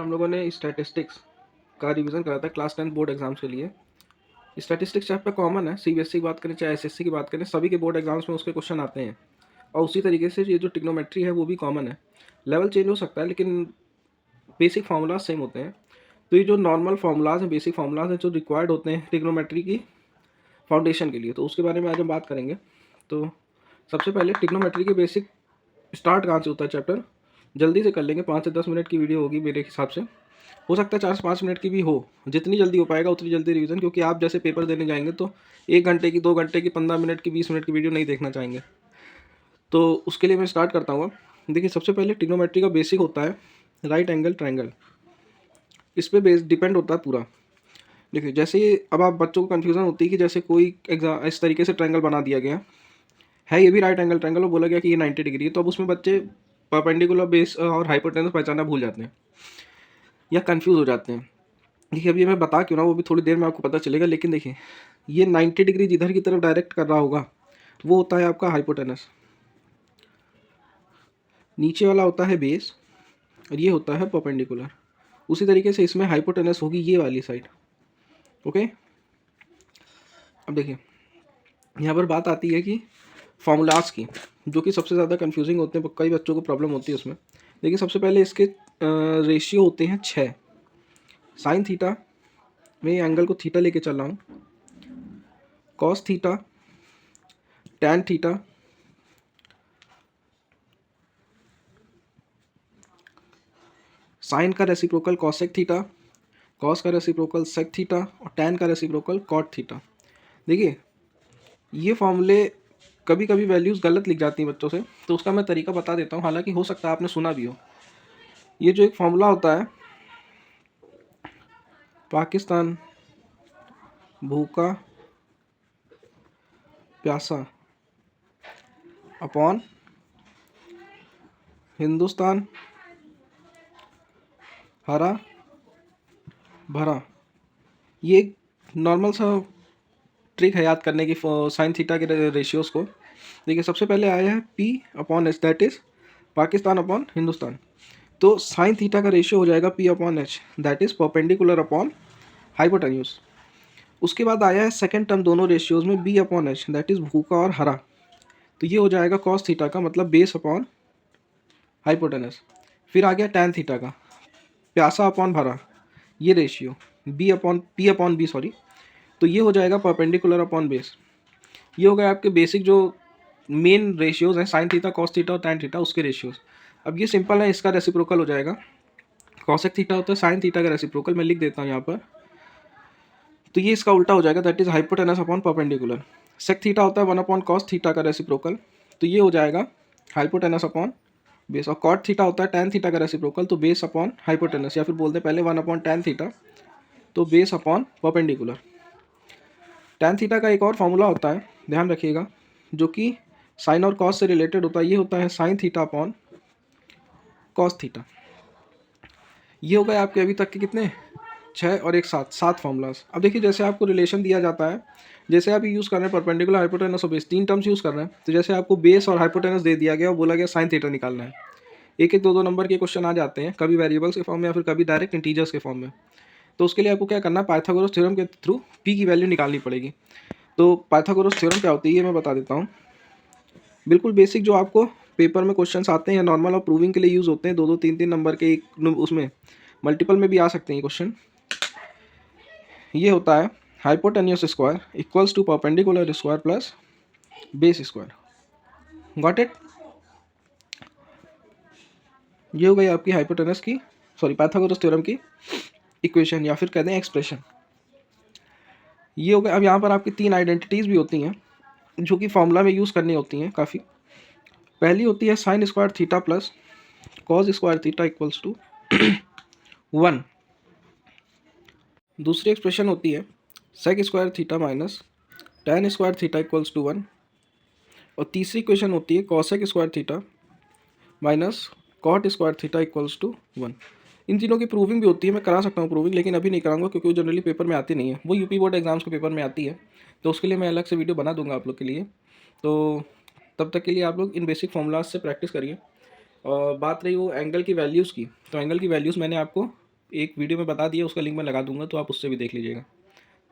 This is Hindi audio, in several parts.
हम लोगों ने स्टैटिस्टिक्स का रिवीजन करा था क्लास 10 बोर्ड एग्जाम्स के लिए। स्टैटिस्टिक्स चैप्टर कॉमन है, सीबीएसई की बात करें चाहे एसएससी की बात करें, सभी के बोर्ड एग्जाम्स में उसके क्वेश्चन आते हैं। और उसी तरीके से ये जो ट्रिग्नोमेट्री है वो भी कॉमन है। लेवल चेंज हो सकता है लेकिन बेसिक फार्मूलाज सेम होते हैं। तो ये जो नॉर्मल फार्मूलाज हैं, बेसिक फार्मूलाज हैं जो रिक्वायर्ड होते हैं ट्रिग्नोमेट्री की फाउंडेशन के लिए, तो उसके बारे में आज हम बात करेंगे। तो सबसे पहले ट्रिग्नोमेट्री के बेसिक स्टार्ट कहाँ से होता है चैप्टर, जल्दी से कर लेंगे। 5 से 10 मिनट की वीडियो होगी मेरे हिसाब से, हो सकता है 4 से 5 मिनट की भी हो। जितनी जल्दी हो पाएगा उतनी जल्दी रिवीजन, क्योंकि आप जैसे पेपर देने जाएंगे तो 1 घंटे की, 2 घंटे की, 15 मिनट की, 20 मिनट की वीडियो नहीं देखना चाहेंगे। तो उसके लिए मैं स्टार्ट करता हूँ। देखिए, सबसे पहले ट्रिग्नोमेट्री का बेसिक होता है राइट एंगल ट्रायंगल। इस पर बेस डिपेंड होता है पूरा। देखिए, जैसे अब आप बच्चों को कन्फ्यूजन होती है कि जैसे कोई एग्जाम इस तरीके से ट्रायंगल बना दिया गया है, ये भी राइट एंगल ट्रायंगल, और बोला गया कि ये 90 डिग्री है, तो अब उसमें बच्चे परपेंडिकुलर बेस और हाइपोटेनस पहचानना भूल जाते हैं या कंफ्यूज हो जाते हैं। देखिए, अभी मैं बता क्यों ना, वो भी थोड़ी देर में आपको पता चलेगा। लेकिन देखिए, ये 90 डिग्री जिधर की तरफ डायरेक्ट कर रहा होगा वो होता है आपका हाइपोटेनस, नीचे वाला होता है बेस, और ये होता है परपेंडिकुलर। उसी तरीके से इसमें हाइपोटेनस होगी ये वाली साइड। ओके, अब देखिए यहाँ पर बात आती है कि फॉर्मूलाज की, जो कि सबसे ज़्यादा कंफ्यूजिंग होते हैं, कई बच्चों को प्रॉब्लम होती है उसमें। देखिए, सबसे पहले इसके रेशियो होते हैं 6। साइन थीटा, मैं एंगल को थीटा लेके चल रहा हूँ, cos theta, tan theta, sine का रेसिप्रोकल कॉसेक थीटा, कॉस का रेसिप्रोकल सेक थीटा, और टैन का रेसिप्रोकल कॉट थीटा। देखिए, ये फॉर्मूले कभी कभी वैल्यूज़ गलत लिख जाती हैं बच्चों से, तो उसका मैं तरीका बता देता हूँ, हालांकि हो सकता है आपने सुना भी हो। ये जो एक फॉर्मूला होता है, पाकिस्तान भूखा प्यासा अपॉन हिंदुस्तान हरा भरा, ये एक नॉर्मल सा ट्रिक है याद करने की साइन थीटा के रेशियोज़ को। देखिए, सबसे पहले आया है P upon H, that is Pakistan upon Hindustan. तो साइन थीटा का रेशियो हो जाएगा P upon H, that is perpendicular upon hypotenuse. उसके बाद आया है सेकंड टर्म दोनों रेशियोज़ में B upon H, that is भूखा और हरा। तो ये हो जाएगा कॉस थीटा का, मतलब बेस अपॉन हाइपोटेनस। फिर आ गया टैन थीटा का, प्यासा अपॉन भरा, ये ratio B upon P upon B, sorry. तो ये हो जाएगा परपेंडिकुलर अपॉन बेस। ये हो गया आपके बेसिक जो मेन रेशियोज़ हैं, साइन थीटा, कॉस थीटा और टैन थीटा, उसके रेशियोज़। अब ये सिंपल है, इसका रेसिप्रोकल हो जाएगा, कॉसेक थीटा होता है साइन थीटा का रेसिप्रोकल, मैं लिख देता हूँ यहाँ पर। तो ये इसका उल्टा हो जाएगा, that is hypotenuse upon perpendicular. Sec theta होता है 1 अपॉन कॉस थीटा का रेसिप्रोकल, तो ये हो जाएगा हाइपोटेनस अपॉन बेस। और कॉट थीटा होता है टैन थीटा का रेसिप्रोकल, तो बेस अपॉन हाइपोटेनस, या फिर बोलते हैं पहले 1 अपॉन टैन थीटा, तो base upon perpendicular. Tan theta का एक और फॉर्मूला होता है, ध्यान रखिएगा, जो कि साइन और कॉस से रिलेटेड होता है। ये होता है sine theta upon cos theta. ये हो गए आपके अभी तक के कितने, 6 और एक 7 फॉर्मूलाज। अब देखिए, जैसे आपको रिलेशन दिया जाता है, जैसे आप यूज़ कर रहे हैं परपेंडिकुलर, हाइपोटेनस और बेस, 3 टर्म्स यूज़ कर रहे हैं, तो जैसे आपको बेस और हाइपोटेनस दे दिया गया और बोला गया साइन थीटा निकालना है। एक एक 2 नंबर के क्वेश्चन आ जाते हैं, कभी वेरिएबल्स के फॉर्म में या फिर कभी डायरेक्ट इंटीजर्स के फॉर्म में। तो उसके लिए आपको क्या करना है, पाइथागोरस थ्योरम के थ्रू पी की वैल्यू निकालनी पड़ेगी। तो पाइथागोरस थ्योरम क्या होती है ये मैं बता देता हूँ। बिल्कुल बेसिक, जो आपको पेपर में क्वेश्चन आते हैं नॉर्मल और प्रूविंग के लिए यूज़ होते हैं, 2-2 3-3 नंबर के, एक उसमें मल्टीपल में भी आ सकते हैं ये क्वेश्चन। ये होता है hypotenuse square equals to perpendicular square plus base square. Got it. ये हो गई आपकी हाइपोटेनस की, सॉरी पाइथागोरस थ्योरम की इक्वेशन, या फिर कहते हैं एक्सप्रेशन। ये हो गया। अब यहाँ पर आपकी 3 आइडेंटिटीज़ भी होती हैं जो कि फॉर्मूला में यूज़ करनी होती हैं काफ़ी। पहली होती है sine square theta plus cos square theta equals to 1। दूसरी एक्सप्रेशन होती है sec square theta minus tan square theta equals to 1। और तीसरी इक्वेशन होती है cosec square theta minus cot square theta equals to 1। इन तीनों की प्रूविंग भी होती है, मैं करा सकता हूँ प्रूविंग, लेकिन अभी नहीं कराऊंगा क्योंकि वो जनरली पेपर में आती नहीं है, वो यूपी बोर्ड एग्जाम्स के पेपर में आती है। तो उसके लिए मैं अलग से वीडियो बना दूंगा आप लोग के लिए। तो तब तक के लिए आप लोग इन बेसिक फॉर्मूलाज से प्रैक्टिस करिए। और बात रही वो एंगल की वैल्यूज़ की, तो एंगल की वैल्यूज़ मैंने आपको एक वीडियो में बता दिया, उसका लिंक मैं लगा दूंगा, तो आप उससे भी देख लीजिएगा।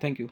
Thank you.